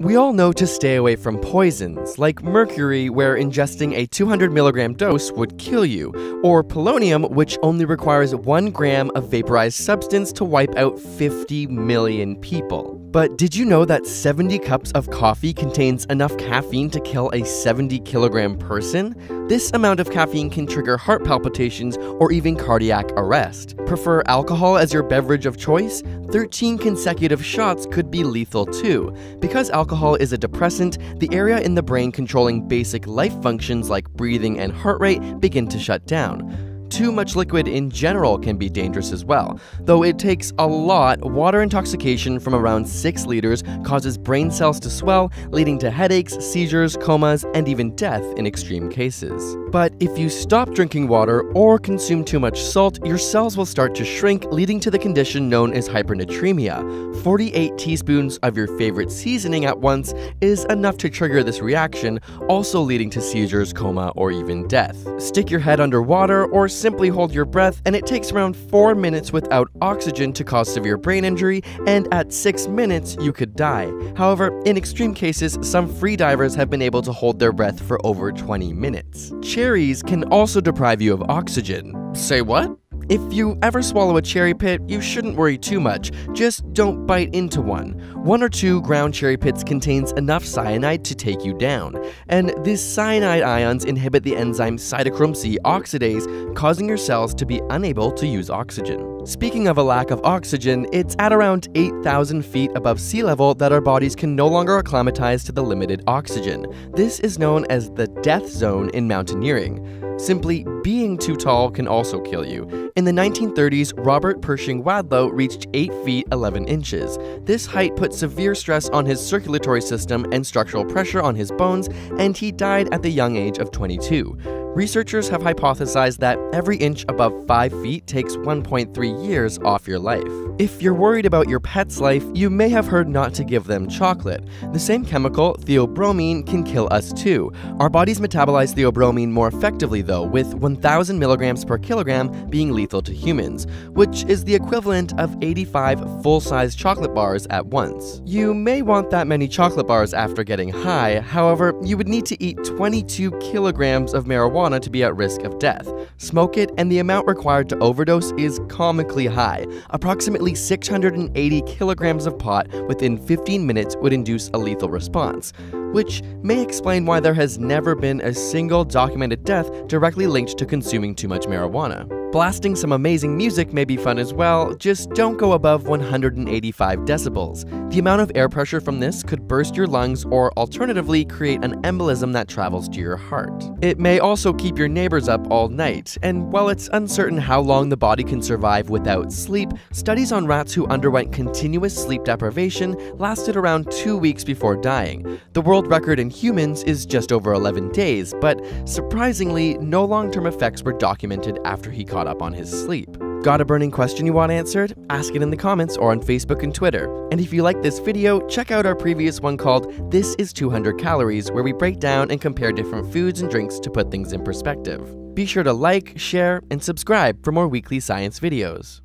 We all know to stay away from poisons, like mercury, where ingesting a 200 milligram dose would kill you, or polonium, which only requires 1 gram of vaporized substance to wipe out 50 million people. But did you know that 70 cups of coffee contains enough caffeine to kill a 70 kilogram person? This amount of caffeine can trigger heart palpitations or even cardiac arrest. Prefer alcohol as your beverage of choice? 13 consecutive shots could be lethal too. Because alcohol is a depressant, the area in the brain controlling basic life functions like breathing and heart rate begin to shut down. Too much liquid in general can be dangerous as well. Though it takes a lot, water intoxication from around 6 liters causes brain cells to swell, leading to headaches, seizures, comas, and even death in extreme cases. But if you stop drinking water or consume too much salt, your cells will start to shrink, leading to the condition known as hypernatremia. 48 teaspoons of your favorite seasoning at once is enough to trigger this reaction, also leading to seizures, coma, or even death. Stick your head under water or simply hold your breath, and it takes around 4 minutes without oxygen to cause severe brain injury, and at 6 minutes you could die. However, in extreme cases, some free divers have been able to hold their breath for over 20 minutes. Cherries can also deprive you of oxygen. Say what? If you ever swallow a cherry pit, you shouldn't worry too much, just don't bite into one. 1 or 2 ground cherry pits contains enough cyanide to take you down, and these cyanide ions inhibit the enzyme cytochrome C oxidase, causing your cells to be unable to use oxygen. Speaking of a lack of oxygen, it's at around 8,000 feet above sea level that our bodies can no longer acclimatize to the limited oxygen. This is known as the death zone in mountaineering. Simply being too tall can also kill you. In the 1930s, Robert Pershing Wadlow reached 8 feet 11 inches. This height put severe stress on his circulatory system and structural pressure on his bones, and he died at the young age of 22. Researchers have hypothesized that every inch above 5 feet takes 1.3 years off your life. If you're worried about your pet's life, you may have heard not to give them chocolate. The same chemical, theobromine, can kill us too. Our bodies metabolize theobromine more effectively though, with 1,000 milligrams per kilogram being lethal to humans, which is the equivalent of 85 full-size chocolate bars at once. You may want that many chocolate bars after getting high, however, you would need to eat 22 kilograms of marijuana to be at risk of death. Smoke it, and the amount required to overdose is comically high. Approximately 680 kilograms of pot within 15 minutes would induce a lethal response, which may explain why there has never been a single documented death directly linked to consuming too much marijuana. Blasting some amazing music may be fun as well, just don't go above 185 decibels. The amount of air pressure from this could burst your lungs or alternatively create an embolism that travels to your heart. It may also keep your neighbors up all night, and while it's uncertain how long the body can survive without sleep, studies on rats who underwent continuous sleep deprivation lasted around 2 weeks before dying. The world record in humans is just over 11 days, but surprisingly, no long-term effects were documented after he caught up on his sleep. Got a burning question you want answered? Ask it in the comments or on Facebook and Twitter. And if you like this video, check out our previous one called This is 200 Calories, where we break down and compare different foods and drinks to put things in perspective. Be sure to like, share, and subscribe for more weekly science videos.